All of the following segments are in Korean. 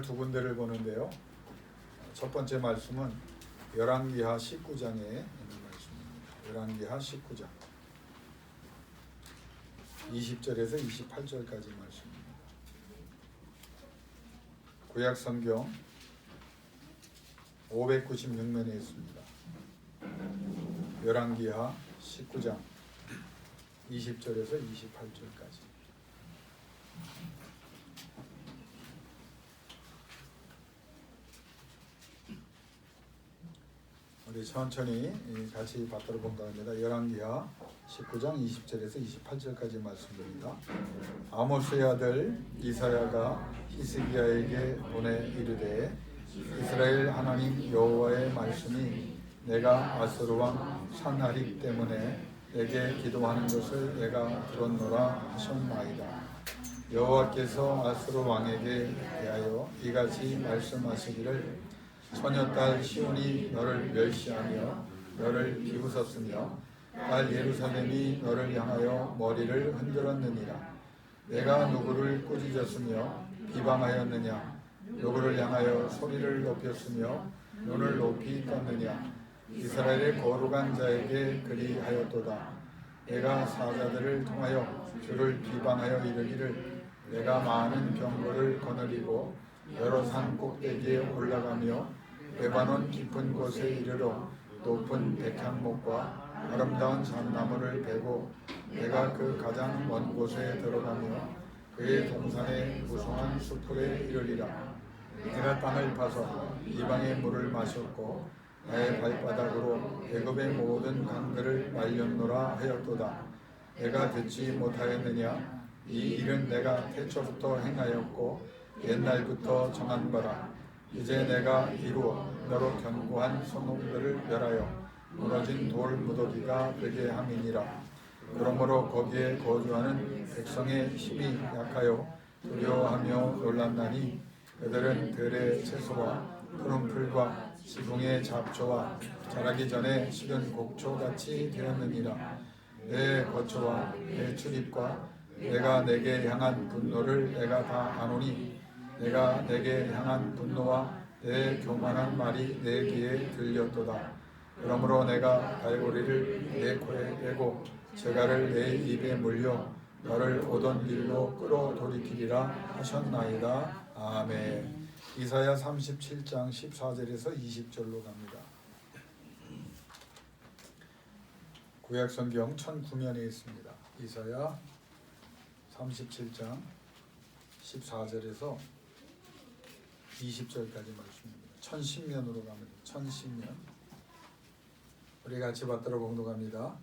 두 군데를 보는데요. 첫 번째 말씀은 열왕기하 19장에 있는 말씀입니다. 열왕기하 19장 20절에서 28절까지 말씀입니다. 구약 성경 596면에 있습니다. 열왕기하 19장 20절에서 28절까지. 우리 천천히 같이 받도록 본다합니다. 열왕기하 19장 20절에서 28절까지 말씀드립니다. 아모스의 아들 이사야가 히스기야에게 보내 이르되 이스라엘 하나님 여호와의 말씀이 내가 아수르 왕 산하립 때문에 내게 기도하는 것을 내가 들었노라 하셨나이다. 여호와께서 아수르 왕에게 대하여 이같이 말씀하시기를 처녀딸 시온이 너를 멸시하며 너를 비웃었으며 딸 예루살렘이 너를 향하여 머리를 흔들었느니라. 내가 누구를 꾸짖었으며 비방하였느냐? 누구를 향하여 소리를 높였으며 눈을 높이 떴느냐? 이스라엘의 거룩한 자에게 그리하였도다. 내가 사자들을 통하여 주를 비방하여 이르기를 내가 많은 병거를 거느리고 여러 산 꼭대기에 올라가며 레바논 깊은 곳에 이르러 높은 백향목과 아름다운 잣나무를 베고 내가 그 가장 먼 곳에 들어가며 그의 동산의 무성한 수풀에 이르리라. 내가 땅을 파서 이방의 물을 마셨고 나의 발바닥으로 애굽의 모든 강들을 말렸노라 하였도다. 내가 듣지 못하였느냐? 이 일은 내가 태초부터 행하였고 옛날부터 정한 바라. 이제 내가 이루어 너로 견고한 성읍들을 멸하여 무너진 돌 무더기가 되게 함이니라. 그러므로 거기에 거주하는 백성의 힘이 약하여 두려워하며 놀랐나니 그들은 들의 채소와 푸른 풀과 지붕의 잡초와 자라기 전에 시든 곡초같이 되었느니라. 내 거처와 내 출입과 내가 내게 향한 분노를 내가 다 아노니 내가 내게 향한 분노와 내 교만한 말이 내 귀에 들렸도다. 그러므로 내가 갈고리를 내 코에 빼고 재갈을 내 입에 물려 너를 오던 길로 끌어돌이키리라 하셨나이다. 아멘. 이사야 37장 14절에서 20절로 갑니다. 구약 성경 1009면에 있습니다. 이사야 37장 14절에서 20절까지 말씀입니다. 1010면으로 갑니다. 1010면. 우리 같이 받들어 공독합니다.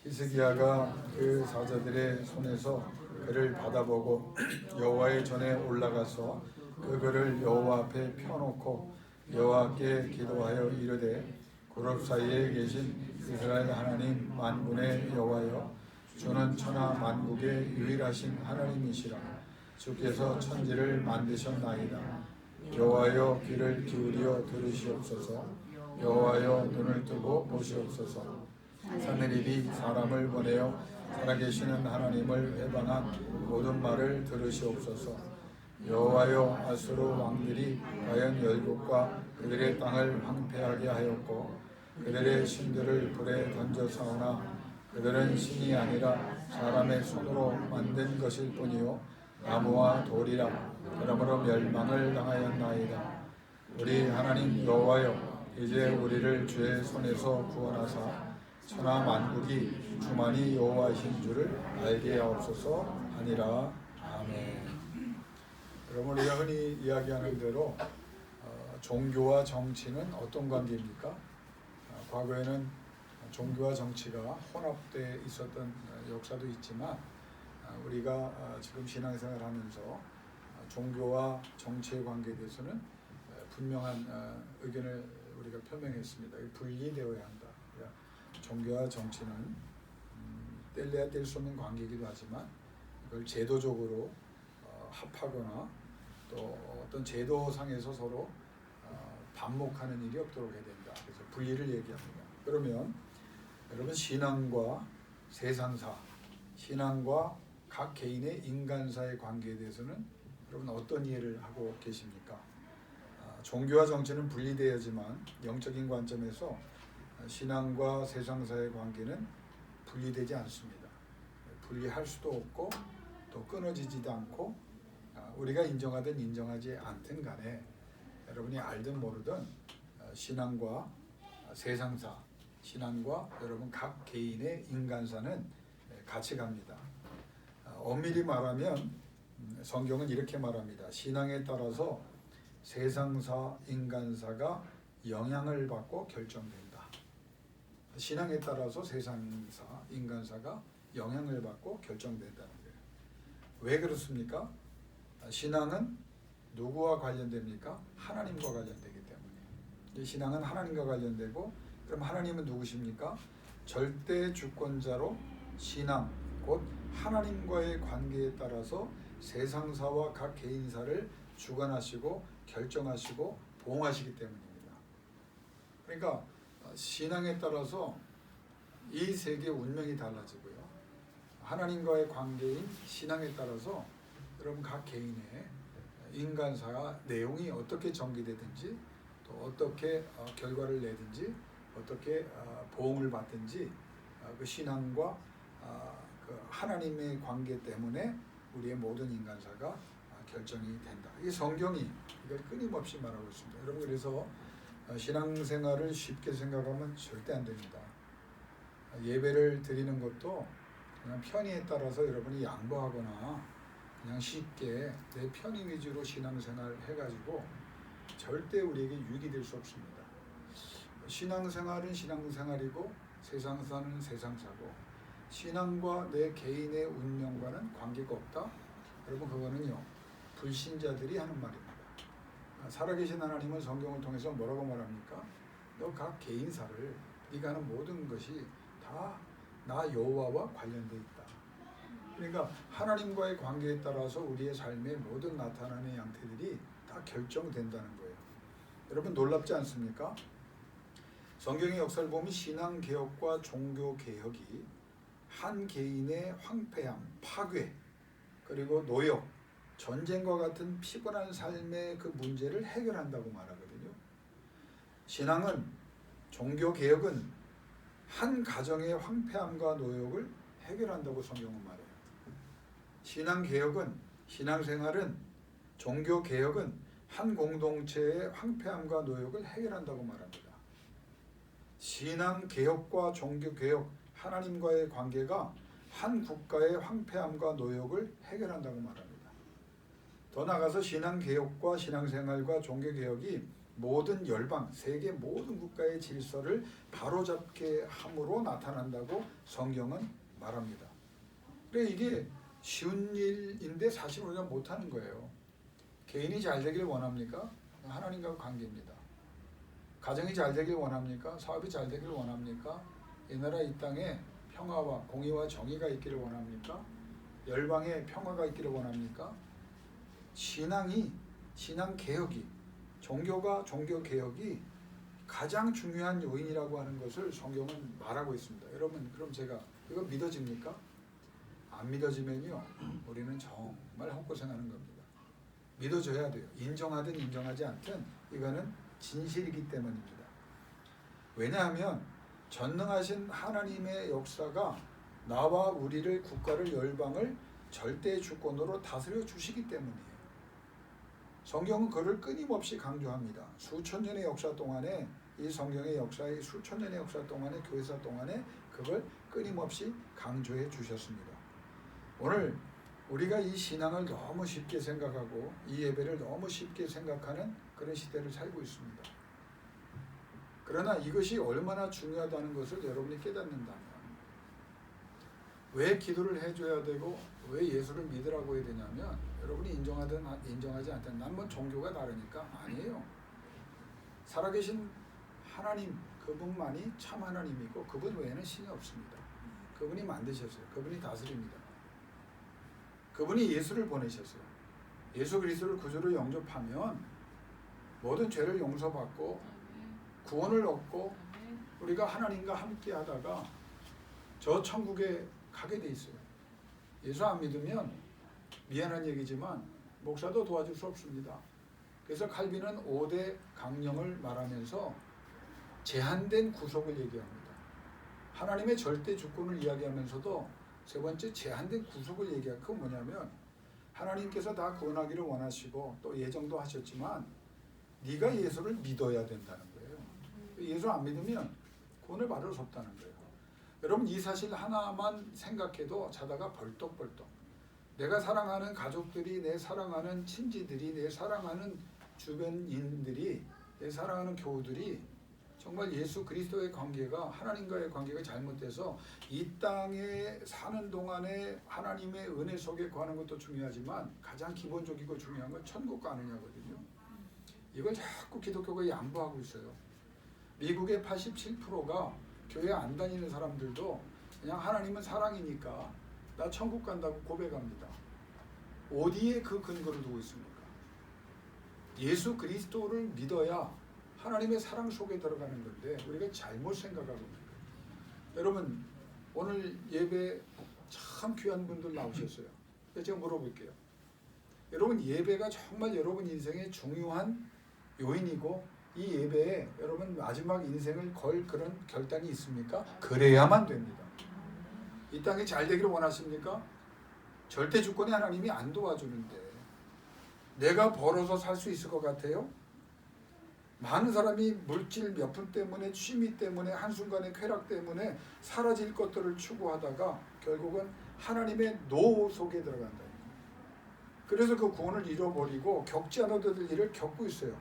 히스기야가 그 사자들의 손에서 그를 받아보고 여호와의 전에 올라가서 그 글을 여호와 앞에 펴놓고 여호와께 기도하여 이르되 그룹 사이에 계신 이스라엘 하나님 만군의 여호와여 주는 천하 만국의 유일하신 하나님이시라. 주께서 천지를 만드셨나이다. 여호와여 귀를 기울여 들으시옵소서. 여호와여 눈을 뜨고 보시옵소서. 산헤립이 사람을 보내어 살아계시는 하나님을 회방한 모든 말을 들으시옵소서. 여호와여 아수르 왕들이 과연 열국과 그들의 땅을 황폐하게 하였고 그들의 신들을 불에 던져사오나 그들은 신이 아니라 사람의 손으로 만든 것일 뿐이요 나무와 돌이라. 그러므로 멸망을 당하였나이다. 우리 하나님 여호와여 이제 우리를 주의 손에서 구원하사 천하 만국이 주만이 여호와이신 줄을 알게 하옵소서 하니라. 아멘. 여러분 우리가 흔히 이야기하는 대로 종교와 정치는 어떤 관계입니까? 과거에는 종교와 정치가 혼합되어 있었던 역사도 있지만 우리가 지금 신앙생활을 하면서 종교와 정치의 관계에 대해서는 분명한 의견을 우리가 표명했습니다. 분리되어야 한다. 종교와 정치는 뗄래야 뗄 수 없는 관계이기도 하지만 이걸 제도적으로 합하거나 또 어떤 제도상에서 서로 반목하는 일이 없도록 해야 된다. 그래서 분리를 얘기합니다. 그러면 여러분 신앙과 세상사, 신앙과 각 개인의 인간사의 관계에 대해서는 여러분 어떤 이해를 하고 계십니까? 종교와 정치는 분리되어야지만 영적인 관점에서 신앙과 세상사의 관계는 분리되지 않습니다. 분리할 수도 없고 또 끊어지지도 않고 우리가 인정하든 인정하지 않든 간에 여러분이 알든 모르든 신앙과 세상사, 신앙과 여러분 각 개인의 인간사는 같이 갑니다. 엄밀히 말하면 성경은 이렇게 말합니다. 신앙에 따라서 세상사, 인간사가 영향을 받고 결정된다. 신앙에 따라서 세상사, 인간사가 영향을 받고 결정된다는 거예요. 왜 그렇습니까? 신앙은 누구와 관련됩니까? 하나님과 관련되기 때문에. 신앙은 하나님과 관련되고, 그럼 하나님은 누구십니까? 절대 주권자로 신앙, 곧 하나님과의 관계에 따라서 세상사와 각 개인사를 주관하시고 결정하시고 보응하시기 때문입니다. 그러니까 신앙에 따라서 이 세계의 운명이 달라지고요. 하나님과의 관계인 신앙에 따라서 여러분 각 개인의 인간사가 내용이 어떻게 전개되든지 또 어떻게 결과를 내든지 어떻게 보응을 받든지 그 신앙과 그 하나님의 관계 때문에 우리의 모든 인간사가 결정이 된다. 이 성경이 이걸 끊임없이 말하고 있습니다. 여러분 그래서 신앙생활을 쉽게 생각하면 절대 안 됩니다. 예배를 드리는 것도 그냥 편의에 따라서 여러분이 양보하거나 그냥 쉽게 내 편의 위주로 신앙생활 해가지고 절대 우리에게 유익이 될 수 없습니다. 신앙생활은 신앙생활이고 세상사는 세상사고 신앙과 내 개인의 운명과는 관계가 없다. 여러분 그거는요 불신자들이 하는 말입니다. 살아계신 하나님은 성경을 통해서 뭐라고 말합니까? 너 각 개인사를 네가 하는 모든 것이 다 나 여호와와 관련되어 있다. 그러니까 하나님과의 관계에 따라서 우리의 삶의 모든 나타나는 양태들이 다 결정된다는 거예요. 여러분 놀랍지 않습니까? 성경의 역사를 보면 신앙개혁과 종교개혁이 한 개인의 황폐함, 파괴, 그리고 노역, 전쟁과 같은 피곤한 삶의 그 문제를 해결한다고 말하거든요. 신앙은, 종교개혁은 한 가정의 황폐함과 노역을 해결한다고 성경은 말해요. 신앙개혁은, 신앙생활은, 종교개혁은 한 공동체의 황폐함과 노역을 해결한다고 말합니다. 신앙개혁과 종교개혁, 하나님과의 관계가 한 국가의 황폐함과 노역을 해결한다고 말합니다. 더 나아가서 신앙개혁과 신앙생활과 종교개혁이 모든 열방, 세계 모든 국가의 질서를 바로잡게 함으로 나타난다고 성경은 말합니다. 그래 이게 쉬운 일인데 사실 우리가 못하는 거예요. 개인이 잘 되길 원합니까? 하나님과 관계입니다. 가정이 잘 되길 원합니까? 사업이 잘 되길 원합니까? 이 나라 이 땅에 평화와 공의와 정의가 있기를 원합니까? 열방에 평화가 있기를 원합니까? 신앙이, 신앙개혁이, 종교가 종교개혁이 가장 중요한 요인이라고 하는 것을 성경은 말하고 있습니다. 여러분 그럼 제가 이거 믿어집니까? 안 믿어지면요 우리는 정말 헛고생하는 겁니다. 믿어줘야 돼요. 인정하든 인정하지 않든 이거는 진실이기 때문입니다. 왜냐하면 전능하신 하나님의 역사가 나와 우리를, 국가를, 열방을 절대 주권으로 다스려 주시기 때문이에요. 성경은 그를 끊임없이 강조합니다. 수천 년의 역사 동안에 이 성경의 역사의 수천 년의 역사 동안에 교회사 동안에 그걸 끊임없이 강조해 주셨습니다. 오늘 우리가 이 신앙을 너무 쉽게 생각하고 이 예배를 너무 쉽게 생각하는 그런 시대를 살고 있습니다. 그러나 이것이 얼마나 중요하다는 것을 여러분이 깨닫는다면 왜 기도를 해줘야 되고 왜 예수를 믿으라고 해야 되냐면 여러분이 인정하든 인정하지 않든 난 뭐 종교가 다르니까 아니에요. 살아계신 하나님 그분만이 참 하나님이고 그분 외에는 신이 없습니다. 그분이 만드셨어요. 그분이 다스립니다. 그분이 예수를 보내셨어요. 예수 그리스도를 구주로 영접하면 모든 죄를 용서받고 구원을 얻고 우리가 하나님과 함께 하다가 저 천국에 가게 돼 있어요. 예수 안 믿으면 미안한 얘기지만 목사도 도와줄 수 없습니다. 그래서 칼빈은 5대 강령을 말하면서 제한된 구속을 얘기합니다. 하나님의 절대 주권을 이야기하면서도 세 번째 제한된 구속을 얘기할 건 뭐냐면 하나님께서 다 구원하기를 원하시고 또 예정도 하셨지만 네가 예수를 믿어야 된다는 거예요. 예수 안 믿으면 구원을 받을 수 없다는 거예요. 여러분 이 사실 하나만 생각해도 자다가 벌떡벌떡 내가 사랑하는 가족들이, 내 사랑하는 친지들이, 내 사랑하는 주변인들이, 내 사랑하는 교우들이 정말 예수 그리스도의 관계가 하나님과의 관계가 잘못돼서 이 땅에 사는 동안에 하나님의 은혜 속에 거하는 것도 중요하지만 가장 기본적이고 중요한 건 천국 가느냐거든요. 이걸 자꾸 기독교가 양보하고 있어요. 미국의 87%가 교회 안 다니는 사람들도 그냥 하나님은 사랑이니까 나 천국 간다고 고백합니다. 어디에 그 근거를 두고 있습니까? 예수 그리스도를 믿어야 하나님의 사랑 속에 들어가는 건데 우리가 잘못 생각하고 있는 거예요. 여러분 오늘 예배 참 귀한 분들 나오셨어요. 제가 물어볼게요. 여러분 예배가 정말 여러분 인생의 중요한 요인이고 이 예배에 여러분 마지막 인생을 걸 그런 결단이 있습니까? 그래야만 됩니다. 이 땅에 잘 되기를 원하십니까? 절대 주권의 하나님이 안 도와주는데 내가 벌어서 살 수 있을 것 같아요? 많은 사람이 물질 몇 푼 때문에 취미 때문에 한순간의 쾌락 때문에 사라질 것들을 추구하다가 결국은 하나님의 노 속에 들어간다. 그래서 그 구원을 잃어버리고 겪지 않아도 될 일을 겪고 있어요.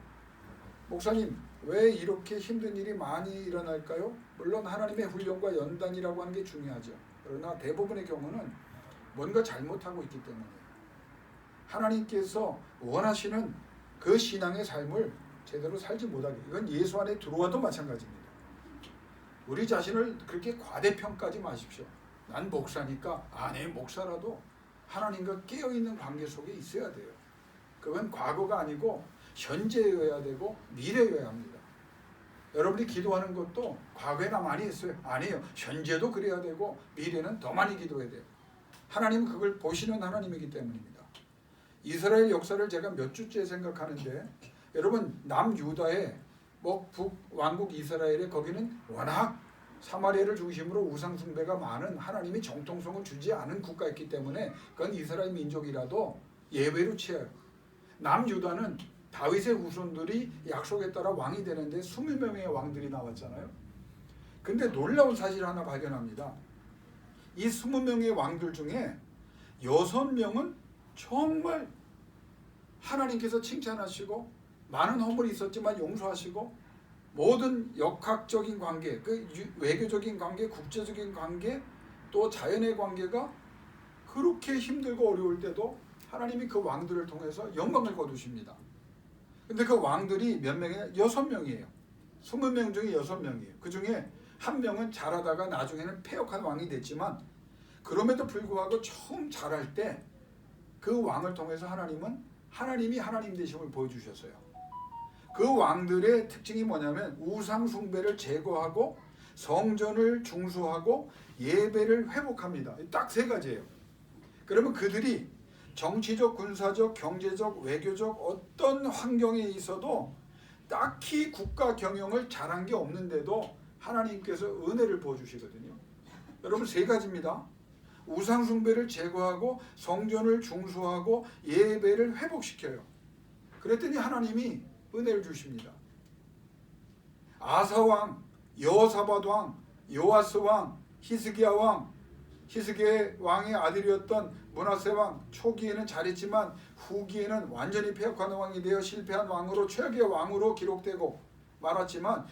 목사님 왜 이렇게 힘든 일이 많이 일어날까요? 물론 하나님의 훈련과 연단이라고 하는 게 중요하죠. 그러나 대부분의 경우는 뭔가 잘못하고 있기 때문에 하나님께서 원하시는 그 신앙의 삶을 제대로 살지 못하게. 이건 예수 안에 들어와도 마찬가지입니다. 우리 자신을 그렇게 과대평가하지 마십시오. 난 목사니까 내 목사라도 하나님과 깨어있는 관계 속에 있어야 돼요. 그건 과거가 아니고 현재여야 되고 미래여야 합니다. 여러분이 기도하는 것도 과거에나 많이 했어요? 아니에요. 현재도 그래야 되고 미래는 더 많이 기도해야 돼요. 하나님은 그걸 보시는 하나님이기 때문입니다. 이스라엘 역사를 제가 몇 주째 생각하는데 여러분 남유다의 북왕국 이스라엘에 거기는 워낙 사마리아를 중심으로 우상 숭배가 많은 하나님이 정통성을 주지 않은 국가였기 때문에 그건 이스라엘 민족이라도 예외로 취해요. 남유다는 다윗의 후손들이 약속에 따라 왕이 되는데 20명의 왕들이 나왔잖아요. 근데 놀라운 사실을 하나 발견합니다. 이 20명의 왕들 중에 6명은 정말 하나님께서 칭찬하시고 많은 허물이 있었지만 용서하시고 모든 역학적인 관계, 그 외교적인 관계, 국제적인 관계, 또 자연의 관계가 그렇게 힘들고 어려울 때도 하나님이 그 왕들을 통해서 영광을 거두십니다. 근데 그 왕들이 몇 명이에요? 6명이에요. 20명 중에 6명이에요. 그 중에 한 명은 잘하다가 나중에는 패역한 왕이 됐지만 그럼에도 불구하고 처음 잘할 때 그 왕을 통해서 하나님이 하나님 되심을 보여주셨어요. 그 왕들의 특징이 뭐냐면 우상 숭배를 제거하고 성전을 중수하고 예배를 회복합니다. 딱 3가지예요. 그러면 그들이 정치적, 군사적, 경제적, 외교적 어떤 환경에 있어도 딱히 국가 경영을 잘한 게 없는데도 하나님께서 은혜를 부어주시거든요. 여러분 3가지입니다. 우상 숭배를 제거하고 성전을 중수하고 예배를 회복시켜요. 그랬더니 하나님이 은혜를 주십니다. 아사왕, 여호사밧 왕, 요아스 왕, 히스기야 왕, 히스기야 왕의 아들이었던 므낫세 왕 초기에는 잘했지만 후기에는 완전히 패역한 왕이 되어 실패한 왕으로 최악의 왕으로 기록되고 말았지만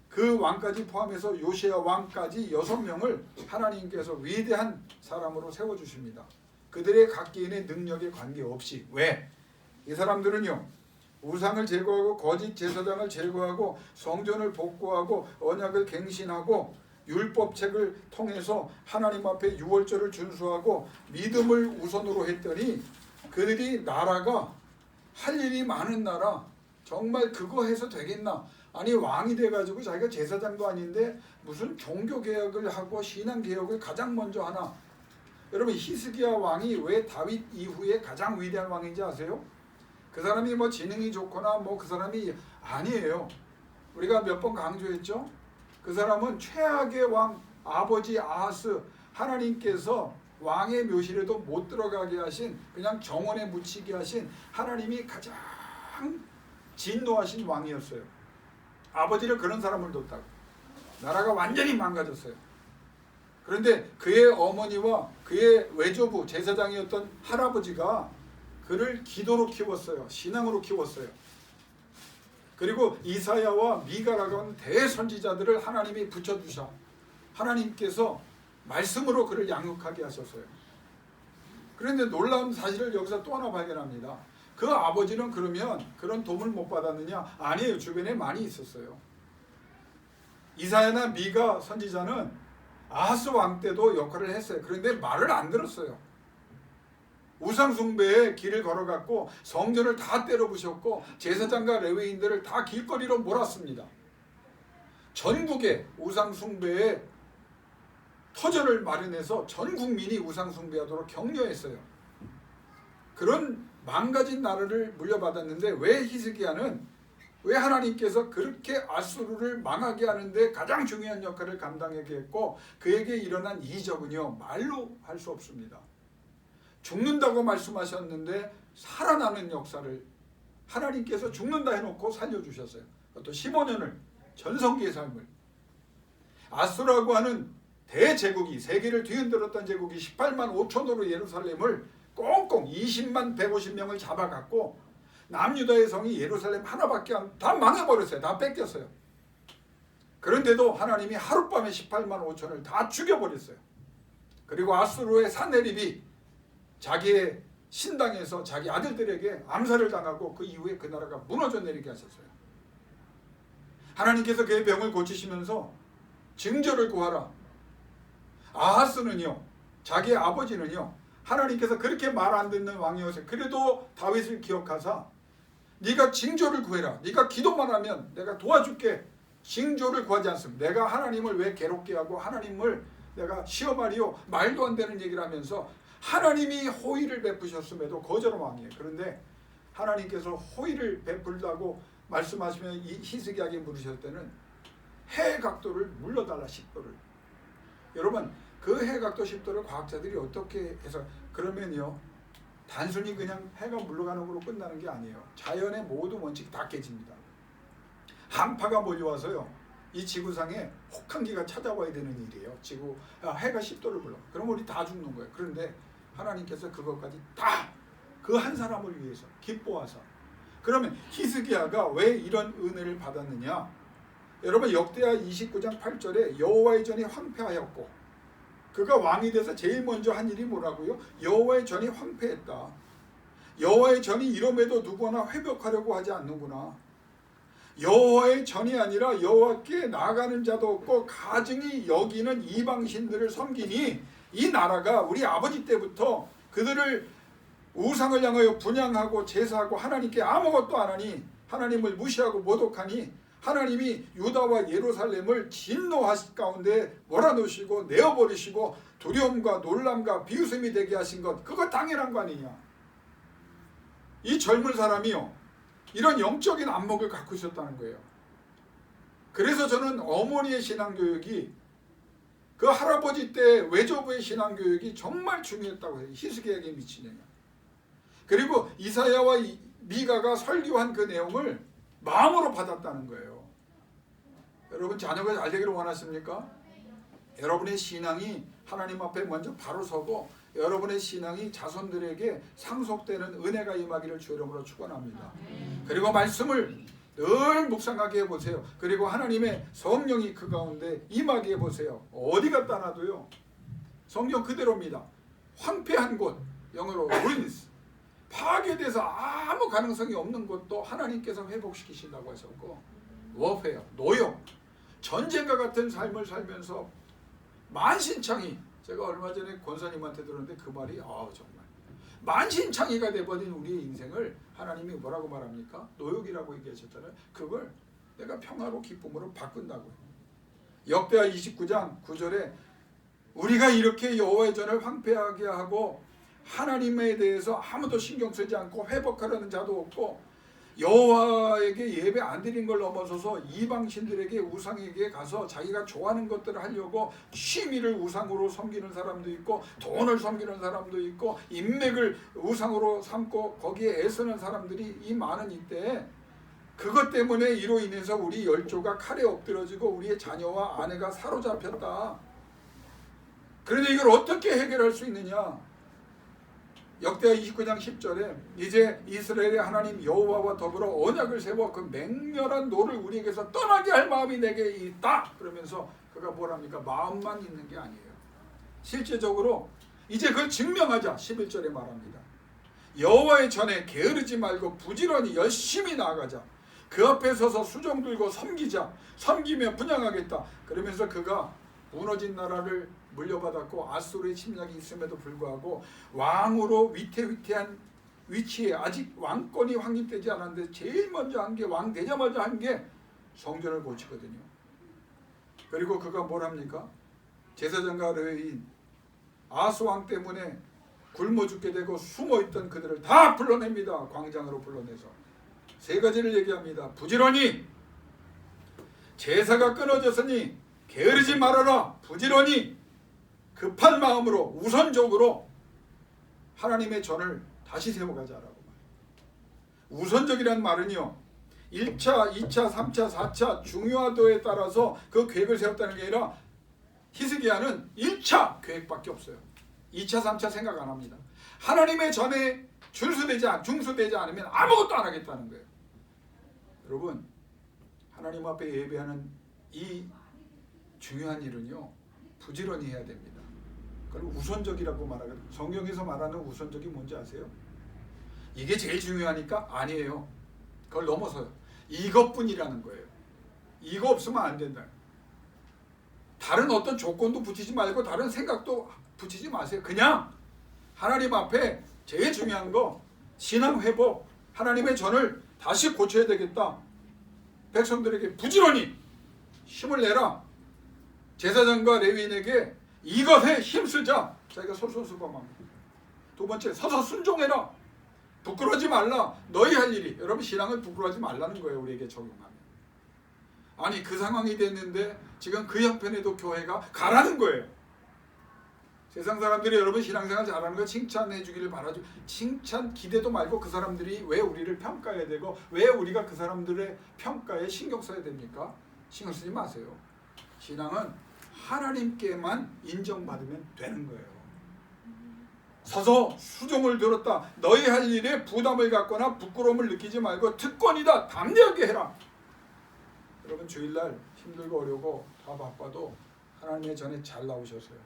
그 왕까지 포함해서 요시야 왕까지 6명을 하나님께서 위대한 사람으로 세워주십니다. 그들의 각기인의 능력에 관계없이. 왜? 이 사람들은요 우상을 제거하고 거짓 제사장을 제거하고 성전을 복구하고 언약을 갱신하고 율법책을 통해서 하나님 앞에 유월절을 준수하고 믿음을 우선으로 했더니 그들이 나라가 할 일이 많은 나라, 정말 그거 해서 되겠나? 아니 왕이 돼가지고 자기가 제사장도 아닌데 무슨 종교개혁을 하고 신앙개혁을 가장 먼저 하나? 여러분 히스기야 왕이 왜 다윗 이후에 가장 위대한 왕인지 아세요? 그 사람이 뭐 지능이 좋거나 뭐 그 사람이 아니에요. 우리가 몇 번 강조했죠. 그 사람은 최악의 왕 아버지 아하스, 하나님께서 왕의 묘실에도 못 들어가게 하신, 그냥 정원에 묻히게 하신 하나님이 가장 진노하신 왕이었어요. 아버지를 그런 사람을 뒀다고 나라가 완전히 망가졌어요. 그런데 그의 어머니와 그의 외조부 제사장이었던 할아버지가 그를 기도로 키웠어요. 신앙으로 키웠어요. 그리고 이사야와 미가라고 하는 대선지자들을 하나님이 붙여주셔 하나님께서 말씀으로 그를 양육하게 하셨어요. 그런데 놀라운 사실을 여기서 또 하나 발견합니다. 그 아버지는 그러면 그런 도움을 못 받았느냐? 아니에요. 주변에 많이 있었어요. 이사야나 미가 선지자는 아하스 왕 때도 역할을 했어요. 그런데 말을 안 들었어요. 우상숭배에 길을 걸어갔고 성전을 다 때려부셨고 제사장과 레위인들을 다 길거리로 몰았습니다. 전국에 우상숭배에 터전을 마련해서 전 국민이 우상숭배하도록 격려했어요. 그런 망가진 나라를 물려받았는데 왜 히스기야는, 왜 하나님께서 그렇게 아수르를 망하게 하는데 가장 중요한 역할을 감당하게 했고 그에게 일어난 이적은요, 말로 할 수 없습니다. 죽는다고 말씀하셨는데 살아나는 역사를 하나님께서 죽는다 해놓고 살려주셨어요. 또 15년을 전성기의 삶을. 아수르라고 하는 대제국이, 세계를 뒤흔들었던 제국이 18만 5천으로 예루살렘을 꽁꽁 20만 150명을 잡아갔고 남유다의 성이 예루살렘 하나밖에 다 망해버렸어요. 다 뺏겼어요. 그런데도 하나님이 하룻밤에 18만 5천을 다 죽여버렸어요. 그리고 아수르의 산헤립이 자기의 신당에서 자기 아들들에게 암살을 당하고 그 이후에 그 나라가 무너져 내리게 하셨어요. 하나님께서 그의 병을 고치시면서 징조를 구하라. 아하스는요, 자기의 아버지는요, 하나님께서 그렇게 말 안 듣는 왕이었어요. 그래도 다윗을 기억하사 네가 징조를 구해라. 네가 기도만 하면 내가 도와줄게. 징조를 구하지 않습니다. 내가 하나님을 왜 괴롭게 하고 하나님을 내가 시험하리요. 말도 안 되는 얘기를 하면서 하나님이 호의를 베푸셨음에도 거절한 왕이에요. 그런데 하나님께서 호의를 베풀다고 말씀하시면 이 히스기야에게 물으셨을 때는 해 각도를 물러달라 10도를. 여러분 그 해 각도 10도를 과학자들이 어떻게 해서, 그러면요 단순히 그냥 해가 물러가는 걸로 끝나는 게 아니에요. 자연의 모든 원칙이 다 깨집니다. 한파가 몰려와서요 이 지구상에 혹한기가 찾아와야 되는 일이에요. 해가 10도를 불러. 그럼 우리 다 죽는 거예요. 그런데 하나님께서 그것까지 다 그 한 사람을 위해서 기뻐하사. 그러면 히스기야가 왜 이런 은혜를 받았느냐? 여러분 역대하 29장 8절에 여호와의 전이 황폐하였고, 그가 왕이 돼서 제일 먼저 한 일이 뭐라고요? 여호와의 전이 황폐했다. 여호와의 전이 이름에도 누구나 회복하려고 하지 않는구나. 여호와의 전이 아니라 여호와께 나아가는 자도 없고 가증히 여기는 이방신들을 섬기니 이 나라가 우리 아버지 때부터 그들을 우상을 향하여 분향하고 제사하고 하나님께 아무것도 안 하니, 하나님을 무시하고 모독하니 하나님이 유다와 예루살렘을 진노하실 가운데 몰아놓으시고 내어버리시고 두려움과 놀람과 비웃음이 되게 하신 것, 그거 당연한 거 아니냐. 이 젊은 사람이요 이런 영적인 안목을 갖고 있었다는 거예요. 그래서 저는 어머니의 신앙교육이, 그 할아버지 때 외조부의 신앙교육이 정말 중요했다고 해요. 히스기야에게 미친 영향. 그리고 이사야와 미가가 설교한 그 내용을 마음으로 받았다는 거예요. 여러분 자녀가 잘 되기를 원하십니까? 여러분의 신앙이 하나님 앞에 먼저 바로 서고 여러분의 신앙이 자손들에게 상속되는 은혜가 임하기를 주 이름으로 축원합니다. 그리고 말씀을 늘 묵상하게 해보세요. 그리고 하나님의 성령이 그 가운데 임하게 해보세요. 어디 갔다 놔도요 성경 그대로입니다. 황폐한 곳, 영어로 ruins, 파괴돼서 아무 가능성이 없는 것도 하나님께서 회복시키신다고 하셨고, 워페어, 노역, 전쟁과 같은 삶을 살면서 만신창이, 제가 얼마 전에 권사님한테 들었는데 그 말이 정말 만신창이가 돼버린 우리의 인생을 하나님이 뭐라고 말합니까? 노역이라고 얘기하셨잖아요. 그걸 내가 평화로 기쁨으로 바꾼다고요. 역대하 29장 9절에 우리가 이렇게 여호와의 전을 황폐하게 하고 하나님에 대해서 아무도 신경 쓰지 않고 회복하려는 자도 없고 여호와에게 예배 안 드린 걸 넘어서서 이방신들에게 우상에게 가서 자기가 좋아하는 것들을 하려고 취미를 우상으로 섬기는 사람도 있고 돈을 섬기는 사람도 있고 인맥을 우상으로 삼고 거기에 애쓰는 사람들이 이 많은 이때에 그것 때문에 이로 인해서 우리 열조가 칼에 엎드러지고 우리의 자녀와 아내가 사로잡혔다. 그런데 이걸 어떻게 해결할 수 있느냐? 역대하 29장 10절에 이제 이스라엘의 하나님 여호와와 더불어 언약을 세워 그 맹렬한 노를 우리에게서 떠나게 할 마음이 내게 있다. 그러면서 그가 뭐랍니까? 마음만 있는 게 아니에요. 실제적으로 이제 그걸 증명하자. 11절에 말합니다. 여호와의 전에 게으르지 말고 부지런히 열심히 나아가자. 그 앞에 서서 수종 들고 섬기자. 섬기며 분향하겠다. 그러면서 그가 무너진 나라를 물려받았고 아수르의 침략이 있음에도 불구하고 왕으로 위태위태한 위치에 아직 왕권이 확립되지 않았는데 제일 먼저 한 게 왕 되자마자 한 게 성전을 고치거든요. 그리고 그가 뭐랍니까? 제사장과 레위인 아수왕 때문에 굶어 죽게 되고 숨어있던 그들을 다 불러냅니다. 광장으로 불러내서 세 가지를 얘기합니다. 부지런히 제사가 끊어졌으니 게으르지 말아라. 부지런히 급한 마음으로 우선적으로 하나님의 전을 다시 세워가자라고 말해요. 우선적이란 말은요 1차, 2차, 3차, 4차 중요하도에 따라서 그 계획을 세웠다는 게 아니라 히스기야는 1차 계획밖에 없어요. 2차, 3차 생각 안 합니다. 하나님의 전에 중수되지 않으면 아무것도 안 하겠다는 거예요. 여러분 하나님 앞에 예배하는 이 중요한 일은요 부지런히 해야 됩니다. 그걸 우선적이라고 말하거든요. 성경에서 말하는 우선적이 뭔지 아세요? 이게 제일 중요하니까 아니에요. 그걸 넘어서요. 이것뿐이라는 거예요. 이거 없으면 안 된다. 다른 어떤 조건도 붙이지 말고 다른 생각도 붙이지 마세요. 그냥 하나님 앞에 제일 중요한 거 신앙 회복, 하나님의 전을 다시 고쳐야 되겠다. 백성들에게 부지런히 힘을 내라. 제사장과 레위인에게 이것에 힘쓰자. 자기가 솔선수범합니다. 두 번째, 서서 순종해라. 부끄러워하지 말라. 너희 할 일이. 여러분 신앙을 부끄러워하지 말라는 거예요. 우리에게 적용하면. 아니 그 상황이 됐는데 지금 그 형편에도 교회가 가라는 거예요. 세상 사람들이 여러분 신앙생활 잘하는 거 칭찬해 주기를 바라죠. 칭찬 기대도 말고 그 사람들이 왜 우리를 평가해야 되고 왜 우리가 그 사람들의 평가에 신경 써야 됩니까? 신경 쓰지 마세요. 신앙은 하나님께만 인정받으면 되는 거예요. 서서 수종을 들었다. 너희 할 일에 부담을 갖거나 부끄러움을 느끼지 말고 특권이다. 담대하게 해라. 여러분 주일날 힘들고 어려고 다 바빠도 하나님의 전에 잘 나오셨어요.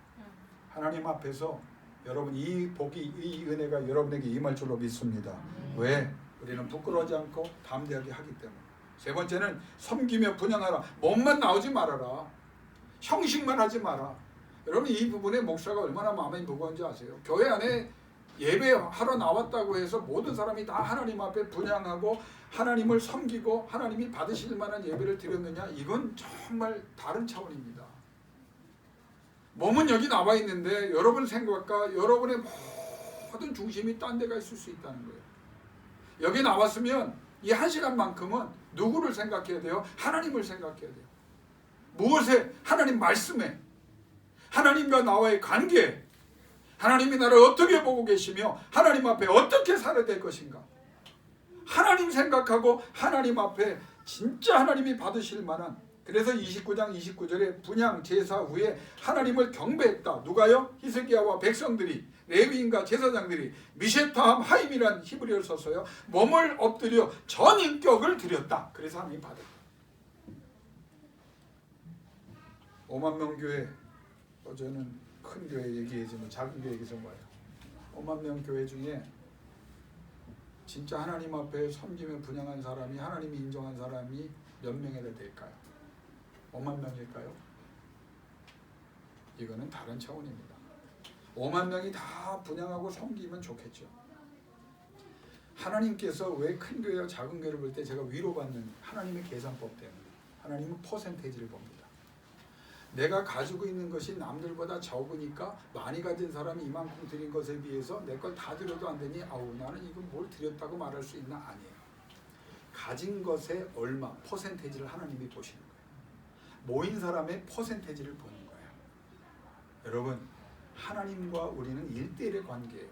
하나님 앞에서 여러분 이 복이 이 은혜가 여러분에게 임할 줄로 믿습니다. 왜? 우리는 부끄러워하지 않고 담대하게 하기 때문에. 세 번째는 섬기며 분향하라. 몸만 나오지 말아라. 형식만 하지 마라. 여러분 이 부분에 목사가 얼마나 마음이 무거운지 아세요? 교회 안에 예배하러 나왔다고 해서 모든 사람이 다 하나님 앞에 분향하고 하나님을 섬기고 하나님이 받으실 만한 예배를 드렸느냐? 이건 정말 다른 차원입니다. 몸은 여기 나와 있는데 여러분 생각과 여러분의 모든 중심이 딴 데가 있을 수 있다는 거예요. 여기 나왔으면 이 한 시간만큼은 누구를 생각해야 돼요? 하나님을 생각해야 돼요. 무엇에? 하나님 말씀에, 하나님과 나와의 관계, 하나님이 나를 어떻게 보고 계시며 하나님 앞에 어떻게 살아야 될 것인가. 하나님 생각하고 하나님 앞에 진짜 하나님이 받으실 만한. 그래서 29장 29절에 분향 제사 후에 하나님을 경배했다. 누가요? 히스기야와 백성들이, 레위인과 제사장들이 미셰타함 하임이란 히브리어를 썼어요. 몸을 엎드려 전인격을 드렸다. 그래서 하나님이 받았다. 5만 명 교회, 어제는 큰 교회 얘기했지만 작은 교회 얘기해서 뭐예요? 5만 명 교회 중에 진짜 하나님 앞에 섬기며 분향한 사람이, 하나님이 인정한 사람이 몇 명이나 될까요? 5만 명일까요? 이거는 다른 차원입니다. 5만 명이 다 분향하고 섬기면 좋겠죠. 하나님께서 왜 큰 교회와 작은 교회를 볼 때 제가 위로받는 하나님의 계산법 때문에 하나님은 퍼센테이지를 봅니다. 내가 가지고 있는 것이 남들보다 적으니까 많이 가진 사람이 이만큼 드린 것에 비해서 내 걸 다 드려도 안 되니 아우 나는 이건 뭘 드렸다고 말할 수 있나? 아니에요. 가진 것의 얼마, 퍼센테이지를 하나님이 보시는 거예요. 모인 사람의 퍼센테이지를 보는 거예요. 여러분, 하나님과 우리는 1대1의 관계예요.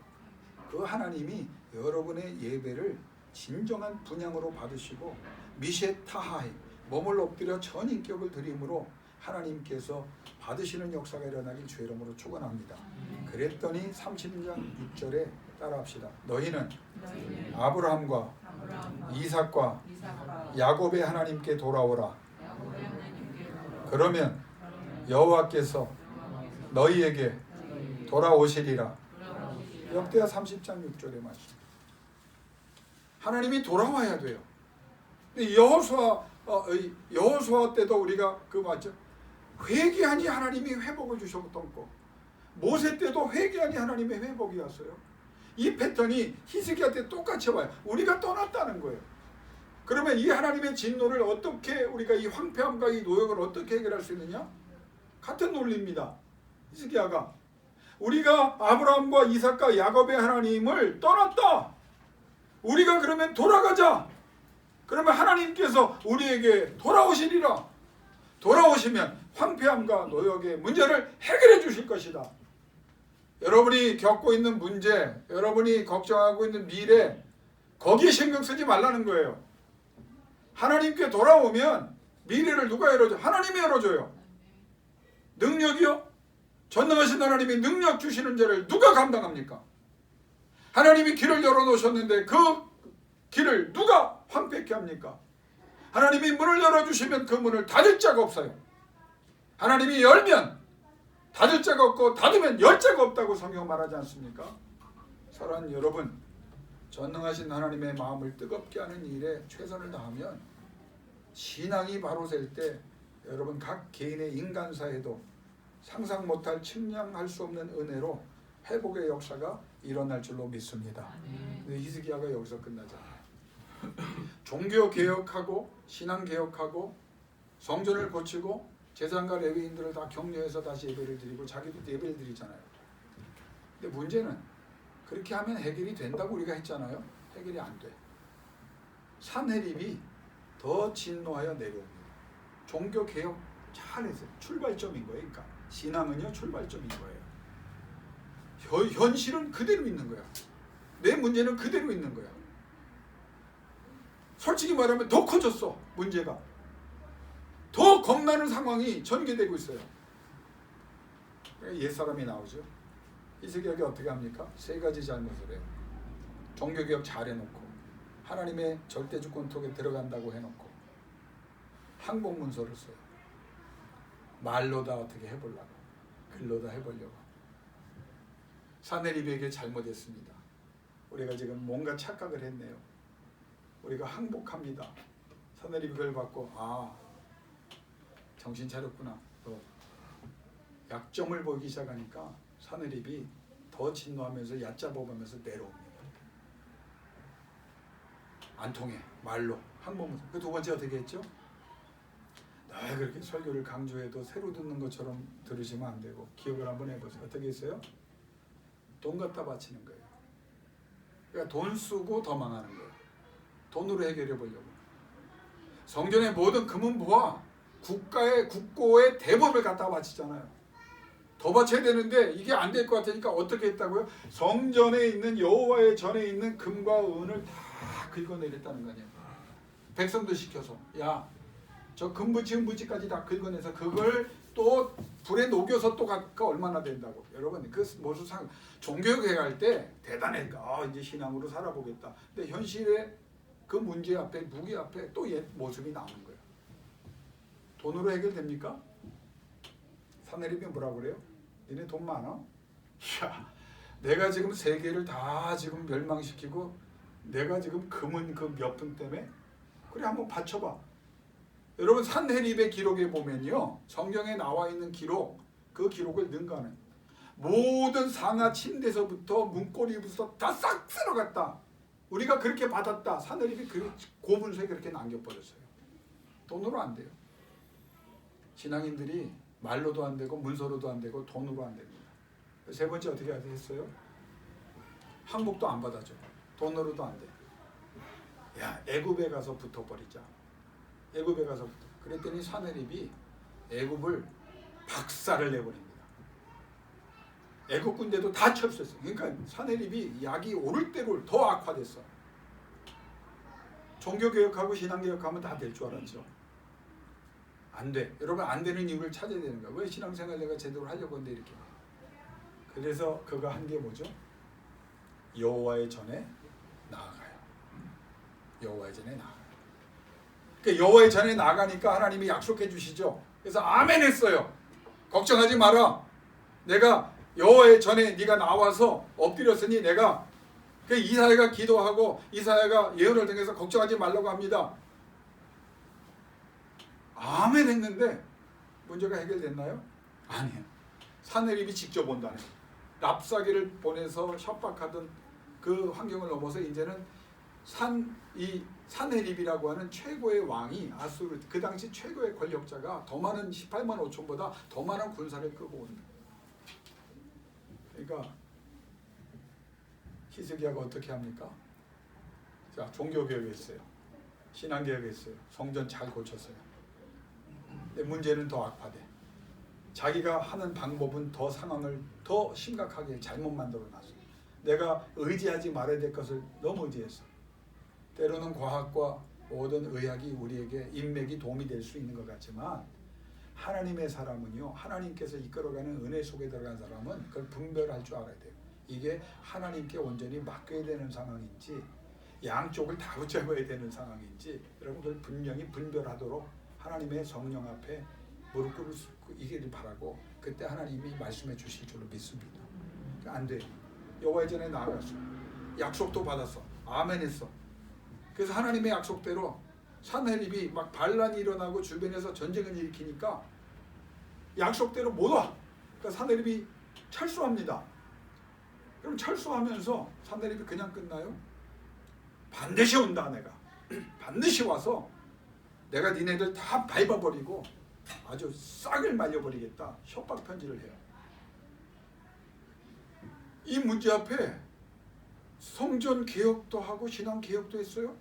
그 하나님이 여러분의 예배를 진정한 분향으로 받으시고 미셰 타하이, 몸을 엎드려 전인격을 드림으로 하나님께서 받으시는 역사가 일어나길 주의 이름으로 축원합니다. 그랬더니 30장 6절에 따라합시다. 너희는 아브라함과 이삭과 야곱의 하나님께 돌아오라. 그러면 여호와께서 너희에게 돌아오시리라. 역대하 30장 6절의 말씀. 하나님이 돌아와야 돼요. 여호수아 때도 우리가 그 맞죠? 회개하니 하나님이 회복을 주셨던 거. 모세 때도 회개하니 하나님의 회복이 왔어요. 이 패턴이 히스기야 때 똑같이 와요. 우리가 떠났다는 거예요. 그러면 이 하나님의 진노를 어떻게 우리가 이 황폐함과 이 노역을 어떻게 해결할 수 있느냐? 같은 논리입니다. 히스기야가 우리가 아브라함과 이삭과 야곱의 하나님을 떠났다. 우리가 그러면 돌아가자. 그러면 하나님께서 우리에게 돌아오시리라. 돌아오시면 황폐함과 노역의 문제를 해결해 주실 것이다. 여러분이 겪고 있는 문제, 여러분이 걱정하고 있는 미래, 거기에 신경 쓰지 말라는 거예요. 하나님께 돌아오면 미래를 누가 열어줘요? 하나님이 열어줘요. 능력이요? 전능하신 하나님이 능력 주시는 자를 누가 감당합니까? 하나님이 길을 열어놓으셨는데 그 길을 누가 황폐케 합니까? 하나님이 문을 열어주시면 그 문을 닫을 자가 없어요. 하나님이 열면 닫을 자가 없고 닫으면 열 자가 없다고 성경 말하지 않습니까? 사랑하는 여러분, 전능하신 하나님의 마음을 뜨겁게 하는 일에 최선을 다하면 신앙이 바로 될 때 여러분 각 개인의 인간사에도 상상 못할 측량할 수 없는 은혜로 회복의 역사가 일어날 줄로 믿습니다. 근데 히스기야가 여기서 끝나잖아요. 종교 개혁하고 신앙 개혁하고 성전을 고치고 제사장과 레위인들을 다 격려해서 다시 예배를 드리고 자기도 예배를 드리잖아요. 근데 문제는 그렇게 하면 해결이 된다고 우리가 했잖아요. 해결이 안 돼. 산헤립이 더 진노하여 내려옵니다. 종교 개혁 잘했어요. 출발점인 거예요. 그러니까 신앙은요 출발점인 거예요. 현실은 그대로 있는 거야. 내 문제는 그대로 있는 거야. 솔직히 말하면 더 커졌어. 문제가. 더 겁나는 상황이 전개되고 있어요. 옛사람이 나오죠. 히스기야가 어떻게 합니까? 세 가지 잘못을 해요. 종교개혁 잘 해놓고 하나님의 절대주권 속에 들어간다고 해놓고 항복문서를 써요. 말로다 어떻게 해보려고, 글로다 해보려고. 산헤립에게 잘못했습니다. 우리가 지금 뭔가 착각을 했네요. 우리가 항복합니다. 산헤립이 그걸 받고 정신 차렸구나. 또 약점을 보이기 시작하니까 산헤립이 더 진노하면서 얕잡아보면서 내려옵니다. 안 통해. 말로 항복문서. 그 두 번째 어떻게 했죠? 그렇게 설교를 강조해도 새로 듣는 것처럼 들으시면 안 되고 기억을 한번 해보세요. 어떻게 했어요? 돈 갖다 바치는 거예요. 그러니까 돈 쓰고 더 망하는 거예요. 돈으로 해결해 보려고. 성전의 모든 금은 보아 국고의 대법을 갖다 바치잖아요. 더 바쳐야 되는데 이게 안 될 것 같으니까 어떻게 했다고요? 성전에 있는 여호와의 전에 있는 금과 은을 다 긁어내렸다는 거 아니에요. 백성들 시켜서 저 금부치 은부치까지 다 긁어내서 그걸 또 불에 녹여서 또 갖고 얼마나 된다고. 여러분 그 모습 종교개혁 할 때 대단했다. 이제 신앙으로 살아보겠다. 근데 현실의 그 문제 앞에 무기 앞에 또 옛 모습이 나오는 거예요. 돈으로 해결됩니까? 산헤립이 뭐라고 그래요? 니네 돈 많아? 내가 지금 세계를 다 지금 멸망시키고 내가 지금 금은 그 몇 분 때문에 그래 한번 받쳐봐. 여러분 산헤립의 기록에 보면요. 성경에 나와 있는 기록, 그 기록을 능가하는 모든 상하 침대서부터 문고리부터 다 싹 쓸어갔다. 우리가 그렇게 받았다. 산헤립이 그 고문서에 그렇게 남겨버렸어요. 돈으로 안 돼요. 신앙인들이 말로도 안 되고 문서로도 안 되고 돈으로 안 됩니다. 세 번째 어떻게 했어요? 항복도 안 받아줘. 돈으로도 안 돼. 야, 애굽에 가서 붙어버리자. 애굽에 가서 붙어. 그랬더니 사내립이 애굽을 박살을 내버립니다. 애국 군대도 다 철수했어요. 그러니까 사내립이 약이 오를 대로 더 악화됐어. 종교개혁하고 신앙개혁하면 다 될 줄 알았죠. 안 돼. 여러분 안 되는 이유를 찾아야 되는 거야. 왜 신앙생활 내가 제대로 하려고 하는데 이렇게. 그래서 그가 한 게 뭐죠? 여호와의 전에 나아가요. 여호와의 전에 나아가요. 그러니까 여호와의 전에 나가니까 하나님이 약속해 주시죠. 그래서 아멘 했어요. 걱정하지 마라. 내가 여호와의 전에 네가 나와서 엎드렸으니 내가 그 이사야가 기도하고 이사야가 예언을 통해서 걱정하지 말라고 합니다. 아멘 했는데 문제가 해결됐나요? 아니에요. 사내립이 직접 온다네. 랍사기를 보내서 협박하던 그 환경을 넘어서 이제는 사내립이라고 하는 최고의 왕이 아수르 그 당시 최고의 권력자가 더 많은 18만 5천보다 더 많은 군사를 끄고 옵니다. 그러니까 히스기야가 어떻게 합니까? 자, 종교개혁했어요. 신앙개혁했어요. 성전 잘 고쳤어요. 근데 문제는 더 악화돼. 자기가 하는 방법은 더 상황을 더 심각하게 잘못 만들어놨어요. 내가 의지하지 말아야 될 것을 너무 의지했어. 때로는 과학과 모든 의학이 우리에게 인맥이 도움이 될 수 있는 것 같지만 하나님의 사람은요, 하나님께서 이끌어가는 은혜 속에 들어간 사람은 그걸 분별할 줄 알아야 돼요. 이게 하나님께 온전히 맡겨야 되는 상황인지 양쪽을 다 붙잡아야 되는 상황인지 여러분 그걸 분명히 분별하도록 하나님의 성령 앞에 무릎 꿇기를 바라고 그때 하나님이 말씀해 주실 줄로 믿습니다. 안 돼. 여호와의 전에 나아갔어. 약속도 받았어. 아멘 했어. 그래서 하나님의 약속대로 사내립이 막 반란이 일어나고 주변에서 전쟁을 일으키니까 약속대로 못 와. 그러니까 사내립이 철수합니다. 그럼 철수하면서 사내립이 그냥 끝나요? 반드시 온다 내가. 반드시 와서 내가 니네들 다 밟아버리고 아주 싹을 말려버리겠다. 협박 편지를 해요. 이 문제 앞에 성전 개혁도 하고 신앙 개혁도 했어요.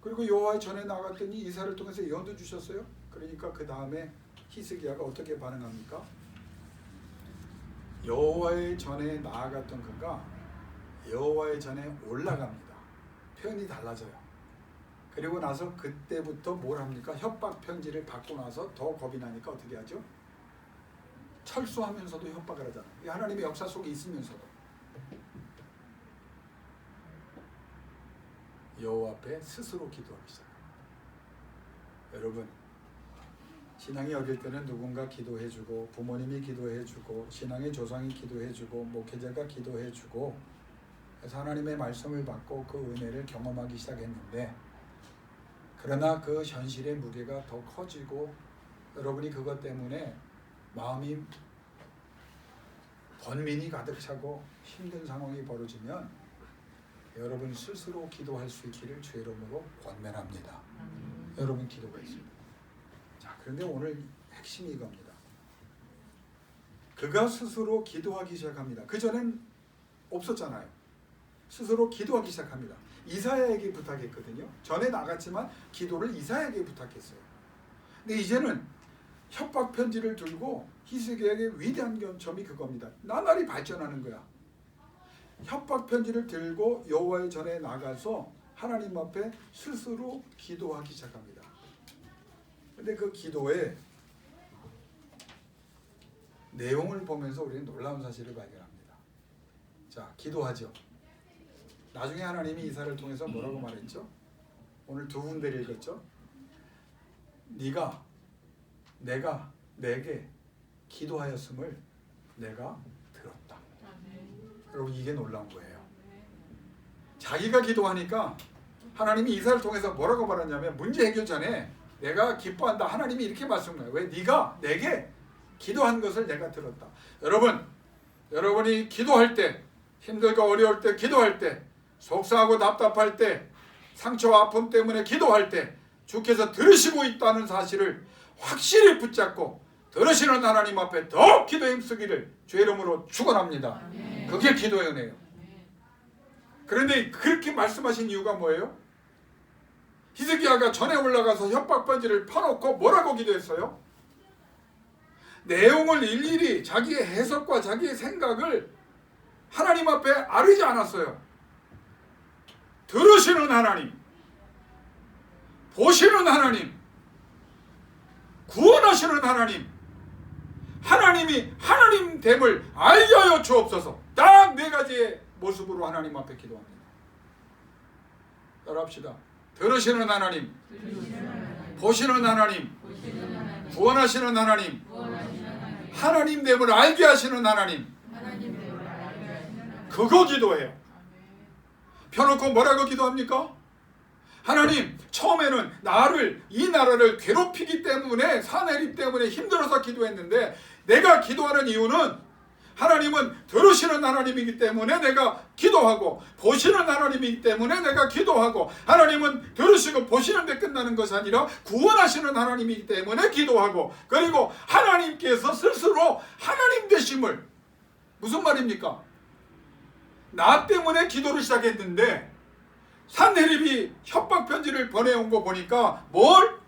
그리고 여호와의 전에 나갔더니 이사를 통해서 예언도 주셨어요. 그러니까 그 다음에 히스기야가 어떻게 반응합니까? 여호와의 전에 나아갔던 그가 여호와의 전에 올라갑니다. 표현이 달라져요. 그리고 나서 그때부터 뭘 합니까? 협박 편지를 받고 나서 더 겁이 나니까 어떻게 하죠? 철수하면서도 협박을 하잖아요. 하나님의 역사 속에 있으면서도 여호와 앞에 스스로 기도하기 시작합니다. 여러분, 신앙이 어릴 때는 누군가 기도해주고 부모님이 기도해주고 신앙의 조상이 기도해주고 목회자가 기도해주고 그래서 하나님의 말씀을 받고 그 은혜를 경험하기 시작했는데 그러나 그 현실의 무게가 더 커지고 여러분이 그것 때문에 마음이 번민이 가득 차고 힘든 상황이 벌어지면 여러분 스스로 기도할 수 있기를 주의 이름으로 권면합니다. 여러분 기도가 있습니다. 자, 그런데 오늘 핵심이 이겁니다. 그가 스스로 기도하기 시작합니다. 그전엔 없었잖아요. 스스로 기도하기 시작합니다. 이사야에게 부탁했거든요. 전에 나갔지만 기도를 이사야에게 부탁했어요. 근데 이제는 협박 편지를 들고 히스기야에게 위대한 점이 그겁니다. 나날이 발전하는 거야. 협박 편지를 들고 여호와의 전에 나가서 하나님 앞에 스스로 기도하기 시작합니다. 근데 그 기도의 내용을 보면서 우리는 놀라운 사실을 발견합니다. 자, 기도하죠. 나중에 하나님이 이사를 통해서 뭐라고 말했죠? 오늘 두 군데를 읽었죠? 내가 내게 기도하였음을 내가 들었다. 여러분 이게 놀라운 거예요. 자기가 기도하니까 하나님이 이사를 통해서 뭐라고 말하냐면 문제 해결 전에 내가 기뻐한다. 하나님이 이렇게 말씀해요. 왜? 네가 내게 기도한 것을 내가 들었다. 여러분이 기도할 때 힘들고 어려울 때 기도할 때 속상하고 답답할 때 상처와 아픔 때문에 기도할 때 주께서 들으시고 있다는 사실을 확실히 붙잡고 들으시는 하나님 앞에 더 기도에 힘쓰기를 주의 이름으로 축원합니다. 그게 기도의 은혜예요. 그런데 그렇게 말씀하신 이유가 뭐예요? 히스기야가 전에 올라가서 협박 편지를 펴놓고 뭐라고 기도했어요? 내용을 일일이 자기의 해석과 자기의 생각을 하나님 앞에 아뢰지 않았어요. 들으시는 하나님, 보시는 하나님, 구원하시는 하나님, 하나님이 하나님됨을 알게 하여 주옵소서. 딱 네 가지의 모습으로 하나님 앞에 기도합니다. 따라합시다. 들으시는 하나님, 보시는 하나님, 구원하시는 하나님, 하나님됨을 알게 하시는 하나님. 그거 기도해요. 펴놓고 뭐라고 기도합니까? 하나님, 처음에는 나를, 이 나라를 괴롭히기 때문에, 사내립 때문에 힘들어서 기도했는데, 내가 기도하는 이유는 하나님은 들으시는 하나님이기 때문에 내가 기도하고, 보시는 하나님이기 때문에 내가 기도하고, 하나님은 들으시고 보시는 데 끝나는 것이 아니라 구원하시는 하나님이기 때문에 기도하고, 그리고 하나님께서 스스로 하나님 되심을, 무슨 말입니까? 나 때문에 기도를 시작했는데 산헤립이 협박 편지를 보내온 거 보니까 뭘?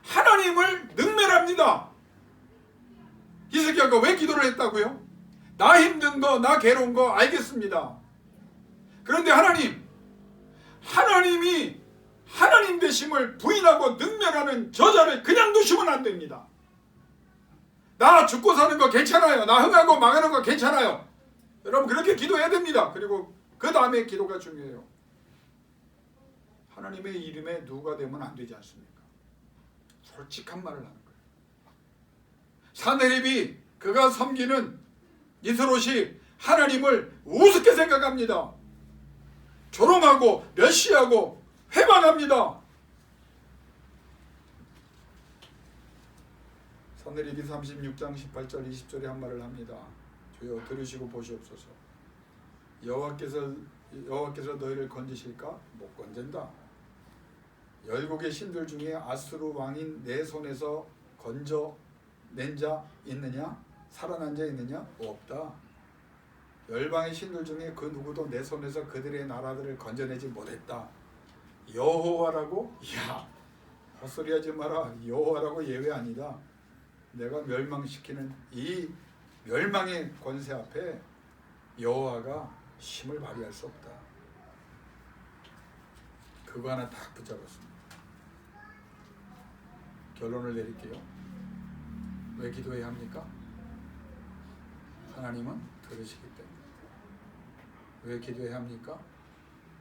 하나님을 능멸합니다. 히스기야가 왜 기도를 했다고요? 나 힘든 거, 나 괴로운 거 알겠습니다. 그런데 하나님이 하나님 되심을 부인하고 능멸하는 저자를 그냥 두시면 안 됩니다. 나 죽고 사는 거 괜찮아요. 나 흥하고 망하는 거 괜찮아요. 여러분 그렇게 기도해야 됩니다. 그리고 그 다음에 기도가 중요해요. 하나님의 이름에 누가 되면 안 되지 않습니까? 솔직한 말을 하는 거예요. 산헤립이 그가 섬기는 이스롯이 하나님을 우습게 생각합니다. 조롱하고 멸시하고 회방합니다. 산헤립이 36장 18절 20절에 한 말을 합니다. 주여 들으시고 보시옵소서. 여호와께서 너희를 건지실까? 못 건진다. 열국의 신들 중에 아수르 왕인 내 손에서 건져낸 자 있느냐? 살아난 자 있느냐? 없다. 열방의 신들 중에 그 누구도 내 손에서 그들의 나라들을 건져내지 못했다. 여호와라고? 야, 헛소리하지 마라. 여호와라고 예외 아니다. 내가 멸망시키는 이 멸망의 권세 앞에 여호와가 힘을 발휘할 수 없다. 그거 하나 딱 붙잡았습니다. 결론을 내릴게요. 왜 기도해야 합니까? 하나님은 들으시기 때문에. 왜 기도해야 합니까?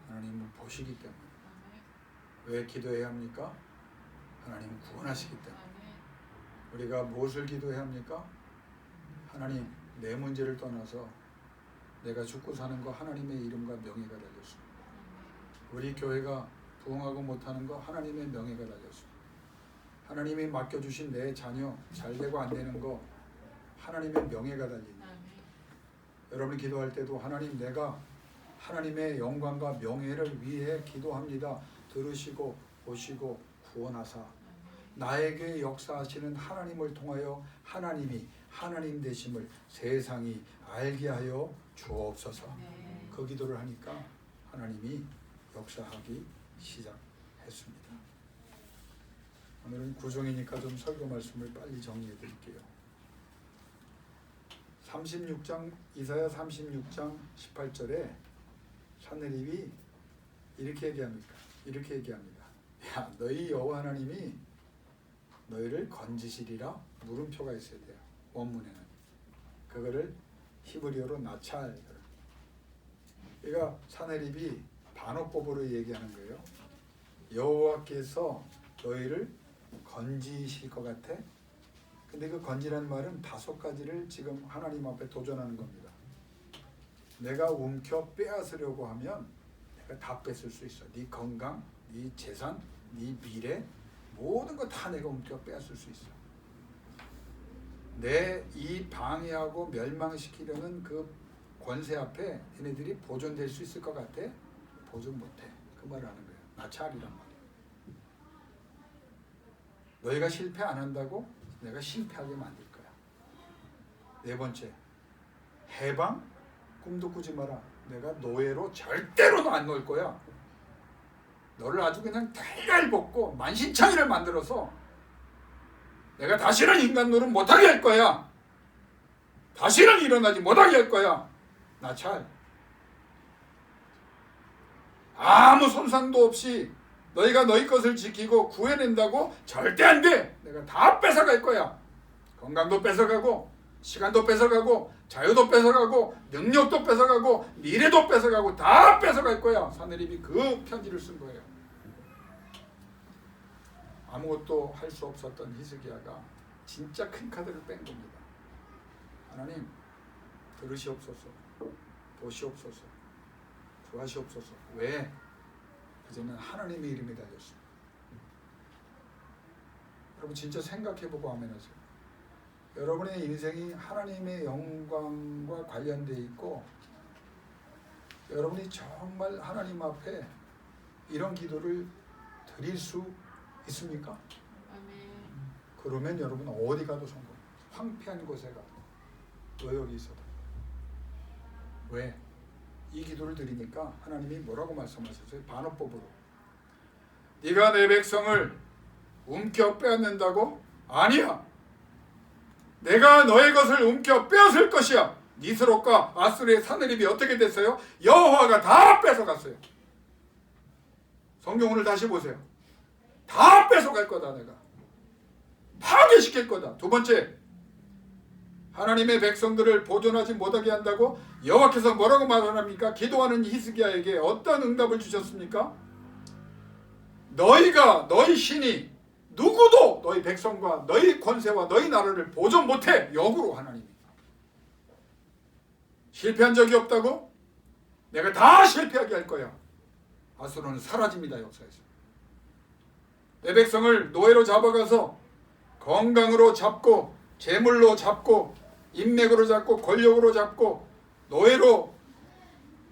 하나님은 보시기 때문에. 왜 기도해야 합니까? 하나님은 구원하시기 때문에. 우리가 무엇을 기도해야 합니까? 하나님, 내 문제를 떠나서 내가 죽고 사는 거 하나님의 이름과 명예가 달렸습니다. 우리 교회가 부흥하고 못하는 거 하나님의 명예가 달렸습니다. 하나님이 맡겨주신 내 자녀 잘되고 안 되는 거 하나님의 명예가 달립니다. 여러분이 기도할 때도 하나님, 내가 하나님의 영광과 명예를 위해 기도합니다. 들으시고 보시고 구원하사 나에게 역사하시는 하나님을 통하여 하나님이 하나님 되심을 세상이 알게 하여 주옵소서. 그 기도를 하니까 하나님이 역사하기 시작했습니다. 오늘은 구종이니까 좀 설교 말씀을 빨리 정리해 드릴게요. 36장 이사야 36장 18절에 산헤립이 이렇게 얘기합니다. 야, 너희 여호와 하나님이 너희를 건지시리라. 물음표가 있어야 돼요. 원문에는. 그거를 히브리어로 나찰. 그러니까 산헤립이 반어법으로 얘기하는 거예요. 여호와께서 너희를 건지실 것 같아? 근데 그 건지라는 말은 5가지를 지금 하나님 앞에 도전하는 겁니다. 내가 움켜 빼앗으려고 하면 내가 다 뺏을 수 있어. 네 건강, 네 재산, 네 미래, 모든 거 다 내가 움켜 빼앗을 수 있어. 내 이 방해하고 멸망시키려는 그 권세 앞에 얘네들이 보존될 수 있을 것 같아? 보존 못해. 그 말을 하는 거예요. 나찰이란 말이에요. 너희가 실패 안 한다고 내가 실패하게 만들 거야. 네 번째, 해방? 꿈도 꾸지 마라. 내가 노예로 절대로 안 놓을 거야. 너를 아주 그냥 달달 볶고 만신창이를 만들어서 내가 다시는 인간 노릇 못하게 할 거야. 다시는 일어나지 못하게 할 거야. 나찰. 아무 손상도 없이 너희가 너희 것을 지키고 구해낸다고 절대 안 돼. 내가 다 뺏어갈 거야. 건강도 뺏어가고 시간도 뺏어가고 자유도 뺏어가고 능력도 뺏어가고 미래도 뺏어가고 다 뺏어갈 거야. 사내립이 그 편지를 쓴 거예요. 아무것도 할 수 없었던 히스기야가 진짜 큰 카드를 뺀 겁니다. 하나님 들으시옵소서, 보시옵소서, 구하시옵소서. 왜? 이제는 하나님의 이름이 달렸습니다. 여러분 진짜 생각해보고 아멘하세요. 여러분의 인생이 하나님의 영광과 관련되어 있고 여러분이 정말 하나님 앞에 이런 기도를 드릴 수 있습니까? 아멘. 그러면 여러분 어디 가도 성공. 황폐한 곳에 가도 노역이 있어도. 왜? 이 기도를 드리니까 하나님이 뭐라고 말씀하셨어요? 반어법으로. 네가 내 백성을 움켜 빼앗는다고? 아니야. 내가 너의 것을 움켜 빼앗을 것이야. 니스롯과 아수르의 사내립이 어떻게 됐어요? 여호와가 다 뺏어갔어요. 성경 오늘 다시 보세요. 다 뺏어갈 거다. 내가 파괴시킬 거다. 두 번째, 하나님의 백성들을 보존하지 못하게 한다고 여호와께서 뭐라고 말합니까? 기도하는 히스기야에게 어떤 응답을 주셨습니까? 너희 신이 누구도 너희 백성과 너희 권세와 너희 나라를 보존 못해. 역으로 하나님이 실패한 적이 없다고? 내가 다 실패하게 할 거야. 아수르는 사라집니다. 역사에서. 내 백성을 노예로 잡아가서 건강으로 잡고 재물로 잡고 인맥으로 잡고 권력으로 잡고 노예로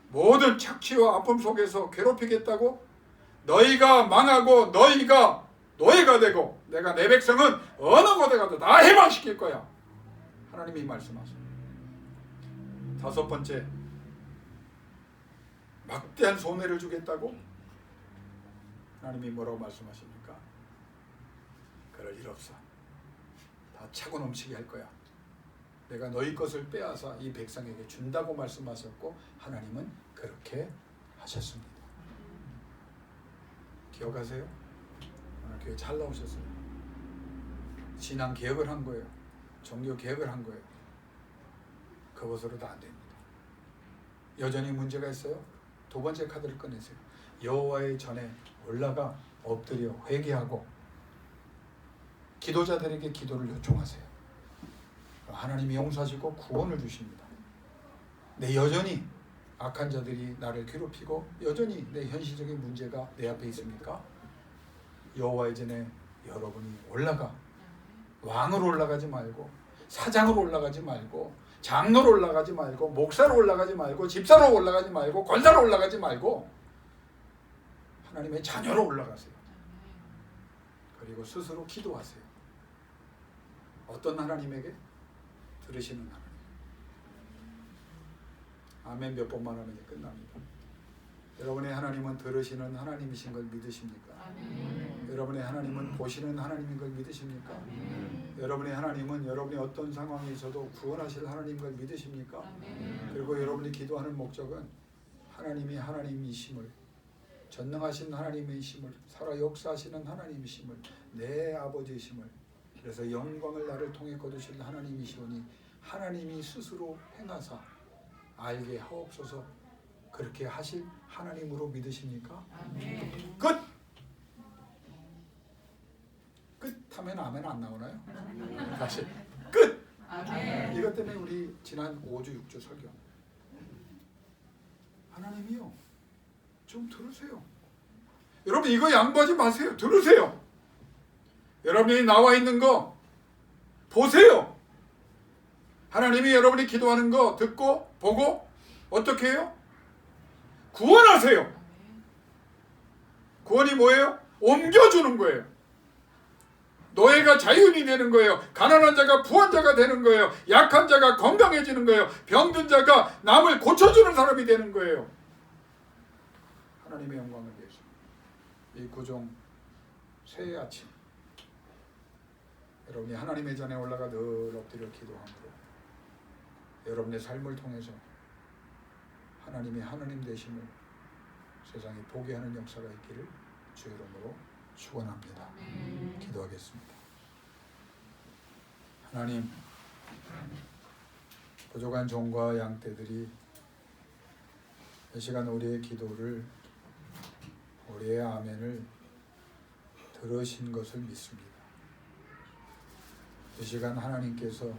모든 착취와 아픔 속에서 괴롭히겠다고? 너희가 망하고 너희가 노예가 되고 내가 내 백성은 어느 곳에 가도 다 해방시킬 거야. 하나님이 말씀하세요. 다섯 번째, 막대한 손해를 주겠다고? 하나님이 뭐라고 말씀하십니까? 그럴 일 없어. 다 차고 넘치게 할 거야. 내가 너희 것을 빼앗아 이 백성에게 준다고 말씀하셨고 하나님은 그렇게 하셨습니다. 기억하세요? 오늘 교회 잘 나오셨어요. 신앙 개혁을 한 거예요. 종교 개혁을 한 거예요. 그것으로도 안 됩니다. 여전히 문제가 있어요. 두 번째 카드를 꺼내세요. 여호와의 전에 올라가 엎드려 회개하고 기도자들에게 기도를 요청하세요. 하나님이 용서하시고 구원을 주십니다. 내 여전히 악한 자들이 나를 괴롭히고 여전히 내 현실적인 문제가 내 앞에 있습니까? 여호와의 전에 여러분이 올라가 왕으로 올라가지 말고 사장으로 올라가지 말고 장로로 올라가지 말고 목사로 올라가지 말고 집사로 올라가지 말고 권사로 올라가지 말고 하나님의 자녀로 올라가세요. 그리고 스스로 기도하세요. 어떤 하나님에게? 들으시는 하나님. 아멘 몇 번만 하면 끝납니다. 여러분의 하나님은 들으시는 하나님이신 걸 믿으십니까? 아멘. 여러분의 하나님은 보시는 하나님인 걸 믿으십니까? 아멘. 여러분의 하나님은 여러분이 어떤 상황에 있어도 구원하실 하나님인 걸 믿으십니까? 아멘. 그리고 여러분이 기도하는 목적은 하나님이 하나님이심을, 전능하신 하나님이심을, 살아 역사하시는 하나님이심을, 내 아버지이심을, 그래서 영광을 나를 통해 거두실 하나님이시오니 하나님이 스스로 행하사 알게 하옵소서. 그렇게 하실 하나님으로 믿으십니까? 아멘. 끝! 끝 하면 아멘 안 나오나요? 다시 끝! 아멘. 이것 때문에 우리 지난 5주 6주 설교 하나님이요 좀 들으세요. 여러분 이거 양보하지 마세요. 들으세요. 여러분이 나와 있는 거 보세요. 하나님이 여러분이 기도하는 거 듣고 보고 어떻게 해요? 구원하세요. 구원이 뭐예요? 옮겨주는 거예요. 노예가 자유인이 되는 거예요. 가난한 자가 부한 자가 되는 거예요. 약한 자가 건강해지는 거예요. 병든 자가 남을 고쳐주는 사람이 되는 거예요. 하나님의 영광을 위해서. 이 구종 새해 아침 여러분이 하나님의 전에 올라가 늘 엎드려 기도함으로 여러분의 삶을 통해서 하나님이 하나님 되심을 세상에 보게 하는 역사가 있기를 주 이름으로 축원합니다. 기도하겠습니다. 하나님, 부족한 종과 양떼들이 이 시간 우리의 기도를, 우리의 아멘을 들으신 것을 믿습니다. 이 시간 하나님께서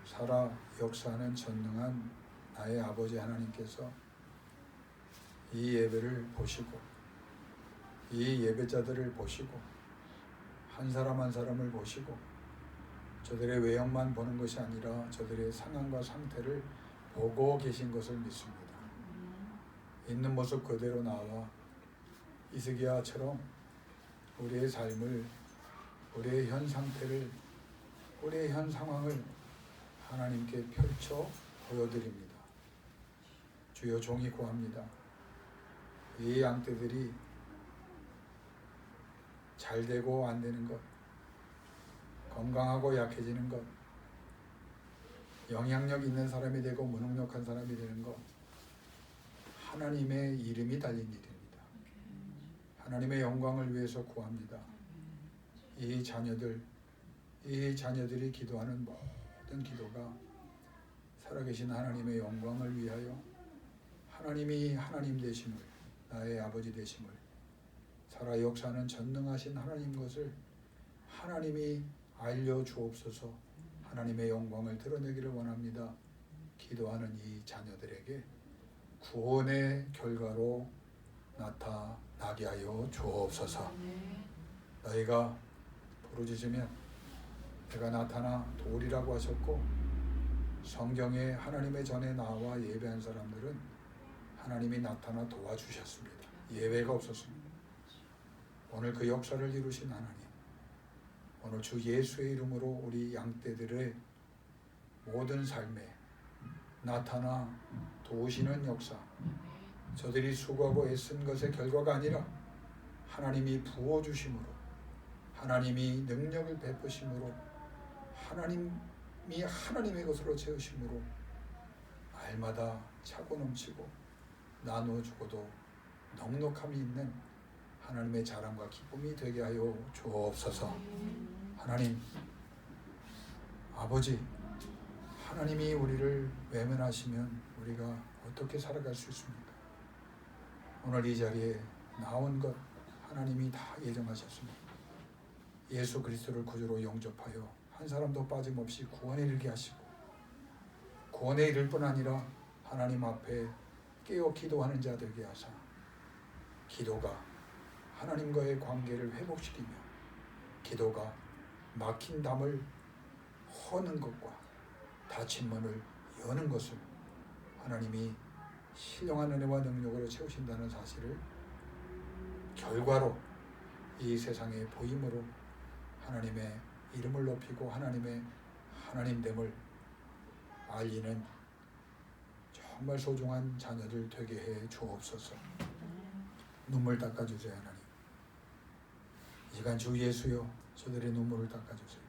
살아 역사하는 전능한 나의 아버지 하나님께서 이 예배를 보시고 이 예배자들을 보시고 한 사람 한 사람을 보시고 저들의 외형만 보는 것이 아니라 저들의 상황과 상태를 보고 계신 것을 믿습니다. 있는 모습 그대로 나와 이스기야처럼 우리의 삶을, 우리의 현 상태를, 우리의 현 상황을 하나님께 펼쳐 보여드립니다. 주여, 종이 구합니다. 이 양떼들이 잘 되고 안 되는 것, 건강하고 약해지는 것, 영향력 있는 사람이 되고 무능력한 사람이 되는 것, 하나님의 이름이 달린 일입니다. 하나님의 영광을 위해서 구합니다. 이 자녀들이 기도하는 모든 기도가 살아계신 하나님의 영광을 위하여 하나님이 하나님 되심을, 나의 아버지 되심을, 살아 역사하는 전능하신 하나님 것을 하나님이 알려주옵소서. 하나님의 영광을 드러내기를 원합니다. 기도하는 이 자녀들에게 구원의 결과로 나타나게 하여 주옵소서. 너희가 부르짖으면 내가 나타나 도우리라고 하셨고, 성경에 하나님의 전에 나와 예배한 사람들은 하나님이 나타나 도와주셨습니다. 예외가 없었습니다. 오늘 그 역사를 이루신 하나님, 오늘 주 예수의 이름으로 우리 양떼들의 모든 삶에 나타나 도우시는 역사, 저들이 수고하고 애쓴 것의 결과가 아니라 하나님이 부어주심으로, 하나님이 능력을 베푸심으로, 하나님이 하나님의 것으로 채우심으로 날마다 차고 넘치고 나누어주고도 넉넉함이 있는 하나님의 자랑과 기쁨이 되게 하여 주옵소서. 하나님, 아버지, 하나님이 우리를 외면하시면 우리가 어떻게 살아갈 수 있습니까? 오늘 이 자리에 나온 것 하나님이 다 예정하셨습니다. 예수 그리스도를 구주로 영접하여 한 사람도 빠짐없이 구원에 이르게 하시고, 구원에 이를 뿐 아니라 하나님 앞에 깨어 기도하는 자 되게 하사 기도가 하나님과의 관계를 회복시키며, 기도가 막힌 담을 허는 것과 닫힌 문을 여는 것을 하나님이 신령한 은혜와 능력으로 채우신다는 사실을 결과로 이 세상에 보임으로 하나님의 이름을 높이고 하나님의 하나님됨을 알리는 정말 소중한 자녀들 되게 해 주옵소서. 눈물 닦아주세요. 하나님, 이 시간 주 예수여, 저들의 눈물을 닦아주세요.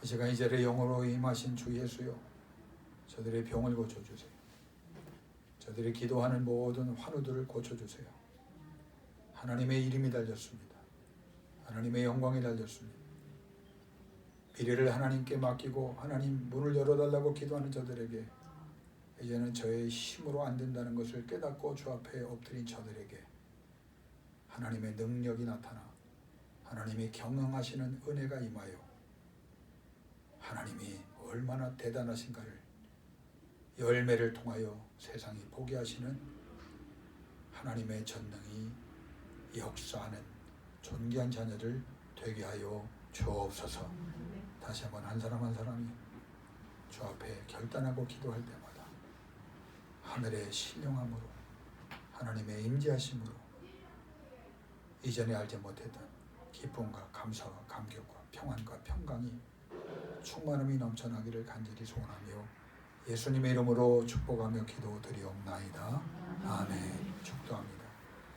이 시간 이 자리에 영으로 임하신 주 예수여, 저들의 병을 고쳐주세요. 저들이 기도하는 모든 환우들을 고쳐주세요. 하나님의 이름이 달렸습니다. 하나님의 영광이 달렸습니다. 미래를 하나님께 맡기고 하나님 문을 열어달라고 기도하는 저들에게 이제는 저의 힘으로 안 된다는 것을 깨닫고 주 앞에 엎드린 저들에게 하나님의 능력이 나타나 하나님이 경영하시는 은혜가 임하여 하나님이 얼마나 대단하신가를 열매를 통하여 세상이 보게 하시는 하나님의 전능이 역사하는 존귀한 자녀들 되게 하여 주옵소서. 다시 한번 한 사람 한 사람이 주 앞에 결단하고 기도할 때마다 하늘의 신령함으로, 하나님의 임재하심으로 이전에 알지 못했던 기쁨과 감사와 감격과 평안과 평강이 충만함이 넘쳐나기를 간절히 소원하며 예수님의 이름으로 축복하며 기도드리옵나이다. 아멘. 축도합니다.